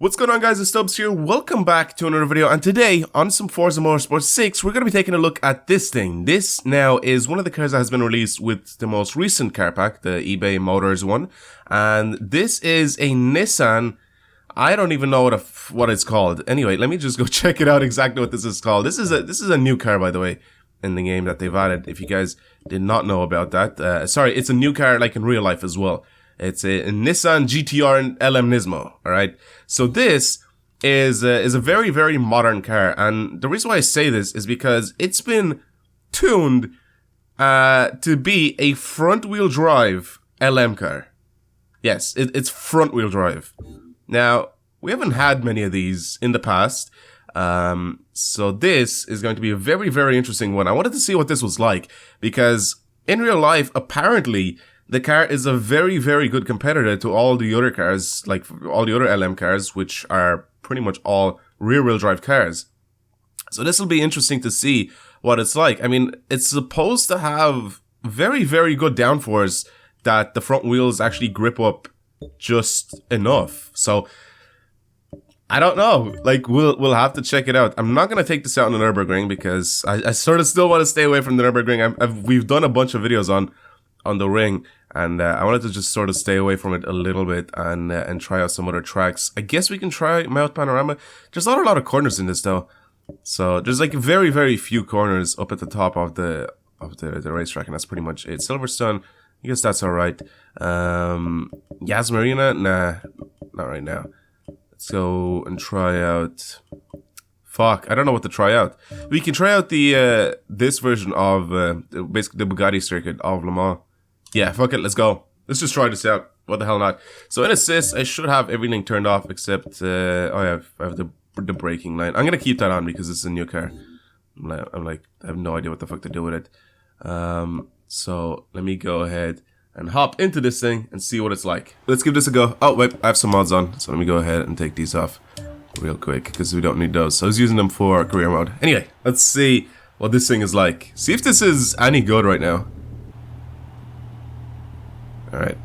What's going on, guys? It's Stubbs here. Welcome back to another video, and today on some Forza Motorsport 6 we're going to be taking a look at this thing. This now is one of the cars that has been released with the most recent car pack, the eBay Motors one, and this is a Nissan. I don't even know what it's called. Anyway, let me just go check it out exactly what this is called. This is a new car, by the way, in the game that they've added, if you guys did not know about that. Sorry, it's a new car like in real life as well. It's a Nissan GT-R LM Nismo, alright? So this is a very, very modern car, and the reason why I say this is because it's been tuned to be a front-wheel drive LM car. Yes, it's front-wheel drive. Now, we haven't had many of these in the past, so this is going to be a very, very interesting one. I wanted to see what this was like, because in real life, apparently, the car is a very, very good competitor to all the other cars, like all the other LM cars, which are pretty much all rear-wheel drive cars. So this will be interesting to see what it's like. I mean, it's supposed to have very, very good downforce that the front wheels actually grip up just enough. So I don't know. Like, we'll have to check it out. I'm not gonna take this out on the Nürburgring because I sort of still want to stay away from the Nürburgring. We've done a bunch of videos on the ring, and I wanted to just sort of stay away from it a little bit and try out some other tracks. I guess we can try Mouth Panorama. There's not a lot of corners in this though, so there's like very, very few corners up at the top of the racetrack, and that's pretty much it. Silverstone, I guess that's all right. Yas Marina, nah, not right now. Let's go and try out. Fuck, I don't know what to try out. We can try out the this version of basically the Bugatti circuit of Le Mans. Yeah, fuck it, let's go. Let's just try this out. What the hell not? So in assist, I should have everything turned off except I have the braking line. I'm gonna keep that on because it's a new car. I'm like, I have no idea what the fuck to do with it. So let me go ahead and hop into this thing and see what it's like. Let's give this a go. Oh wait, I have some mods on, so let me go ahead and take these off real quick because we don't need those. So I was using them for career mode. Anyway, let's see what this thing is like. See if this is any good right now. Alright.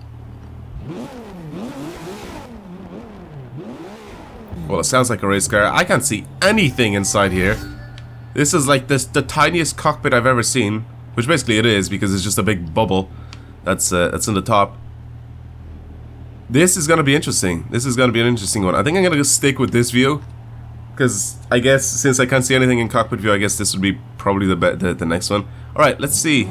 Well, it sounds like a race car. I can't see anything inside here. This is like the tiniest cockpit I've ever seen, which basically it is because it's just a big bubble that's in the top. This is gonna be interesting. This is gonna be an interesting one. I think I'm gonna just stick with this view, because I guess since I can't see anything in cockpit view, I guess this would be probably the next one. All right, let's see.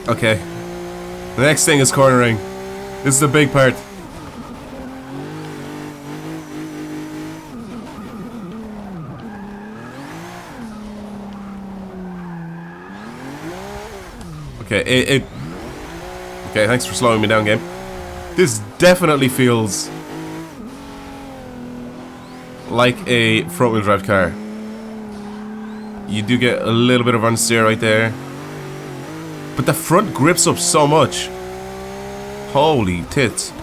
Okay, the next thing is cornering. This is the big part. Okay, okay, thanks for slowing me down, game. This definitely feels like a front-wheel drive car. You do get a little bit of understeer right there, but the front grips up so much. Holy tits.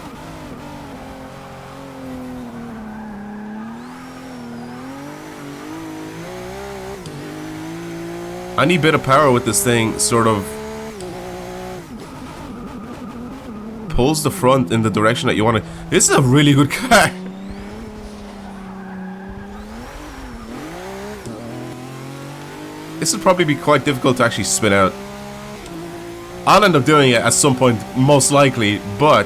Any bit of power with this thing sort of pulls the front in the direction that you want to. This is a really good car. This would probably be quite difficult to actually spin out. I'll end up doing it at some point, most likely, but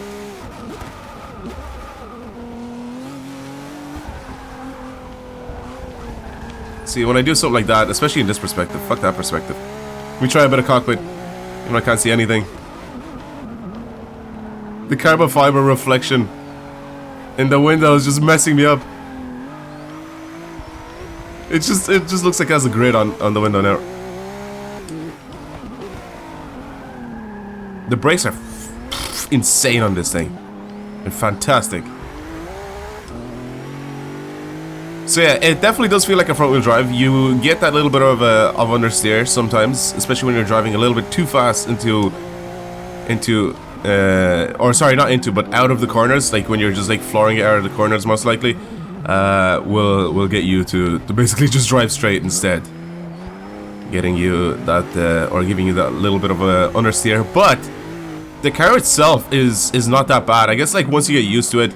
see, when I do something like that, especially in this perspective, fuck that perspective. Let me try a bit of cockpit. Even though I can't see anything. The carbon fiber reflection in the window is just messing me up. It just looks like it has a grid on the window now. The brakes are insane on this thing. And fantastic. So yeah, it definitely does feel like a front-wheel drive. You get that little bit of understeer sometimes, especially when you're driving a little bit too fast or sorry, not into, but out of the corners. Like when you're just like flooring it out of the corners, most likely, will get you to basically just drive straight instead. getting you that, or giving you that little bit of a understeer. But the car itself is not that bad. I guess like once you get used to it.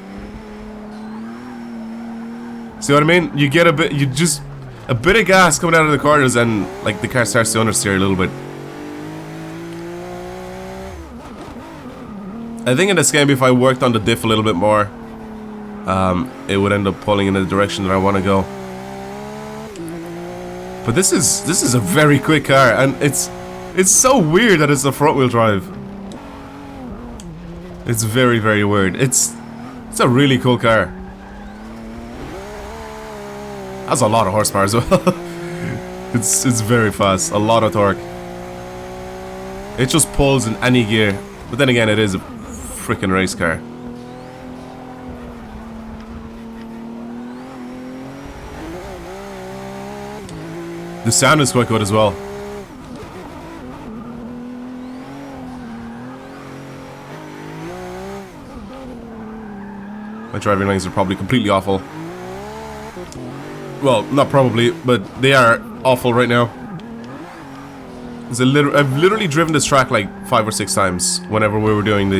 See what I mean? You get a bit of gas coming out of the corners, and like the car starts to understeer a little bit. I think in this game, if I worked on the diff a little bit more, it would end up pulling in the direction that I want to go. But this is a very quick car, and it's so weird that it's a front wheel drive. It's very, very weird. It's a really cool car. Has a lot of horsepower as well. It's very fast. A lot of torque. It just pulls in any gear. But then again, it is a freaking race car. The sound is quite good as well. My driving lines are probably completely awful. Well, not probably, but they are awful right now. I've literally driven this track like 5 or 6 times whenever we were doing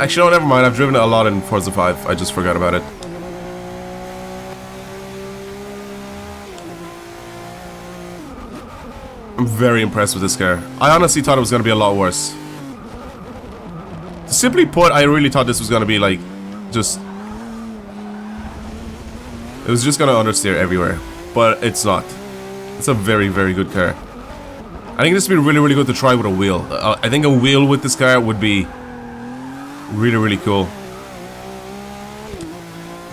actually no, never mind, I've driven it a lot in Forza 5, I just forgot about it. I'm very impressed with this car. I honestly thought it was going to be a lot worse. Simply put, I really thought this was going to be like, just... It was just going to understeer everywhere. But it's not. It's a very, very good car. I think this would be really, really good to try with a wheel. I think a wheel with this car would be really, really cool.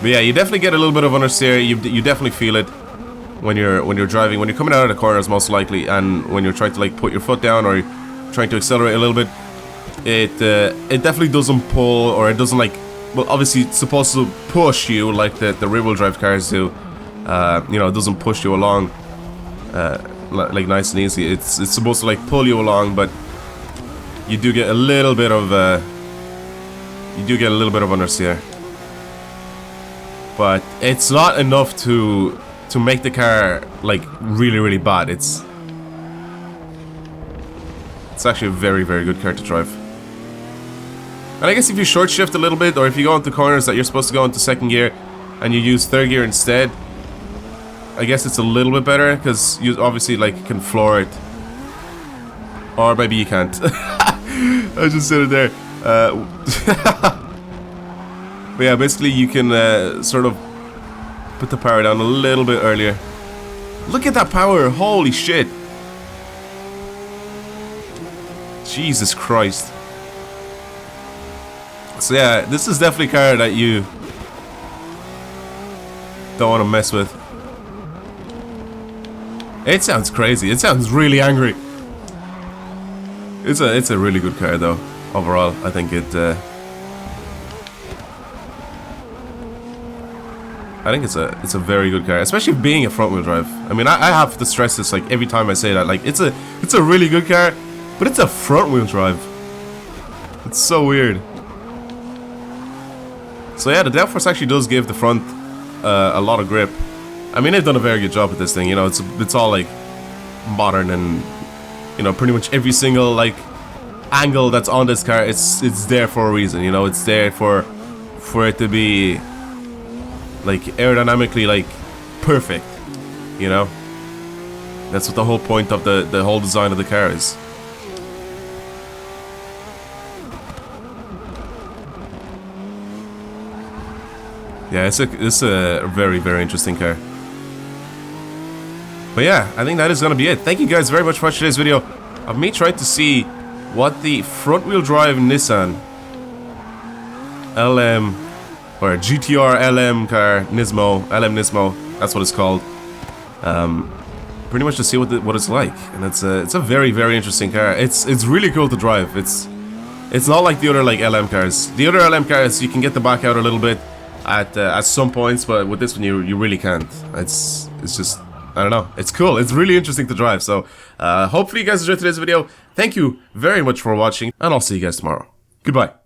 But yeah, you definitely get a little bit of understeer. You definitely feel it when you're driving, when you're coming out of the corners, most likely, and when you're trying to like put your foot down or you're trying to accelerate a little bit. It definitely doesn't pull, or it doesn't like. Well, obviously it's supposed to push you like the rear-wheel drive cars do. You know, it doesn't push you along like nice and easy. It's supposed to like pull you along, but you do get a little bit of understeer. But it's not enough to make the car like really, really bad. It's actually a very, very good car to drive. And I guess if you short shift a little bit, or if you go into corners that you're supposed to go into second gear and you use third gear instead, I guess it's a little bit better, because you obviously like can floor it. Or maybe you can't. I just said it there. But yeah, basically you can sort of put the power down a little bit earlier. Look at that power, holy shit. Jesus Christ. So yeah, this is definitely a car that you don't want to mess with. It sounds crazy. It sounds really angry. It's a really good car though. Overall, I think it's a very good car, especially being a front wheel drive. I mean, I have to stress this like every time I say that. Like it's a really good car, but it's a front wheel drive. It's so weird. So yeah, the downforce actually does give the front a lot of grip. I mean, they've done a very good job with this thing. You know, it's all like modern, and you know, pretty much every single like angle that's on this car, it's there for a reason. You know, it's there for it to be like aerodynamically like perfect. You know, that's what the whole point of the whole design of the car is. Yeah, it's a very, very interesting car. But yeah, I think that is going to be it. Thank you guys very much for watching today's video of me trying to see what the front-wheel drive Nissan LM or GTR LM car Nismo, LM Nismo, that's what it's called. Pretty much to see what it's like, and it's a very, very interesting car. It's really cool to drive. It's not like the other like LM cars. The other LM cars you can get the back out a little bit at some points, but with this one you really can't. It's just, I don't know, it's cool. It's really interesting to drive. So hopefully you guys enjoyed today's video. Thank you very much for watching, and I'll see you guys tomorrow. Goodbye.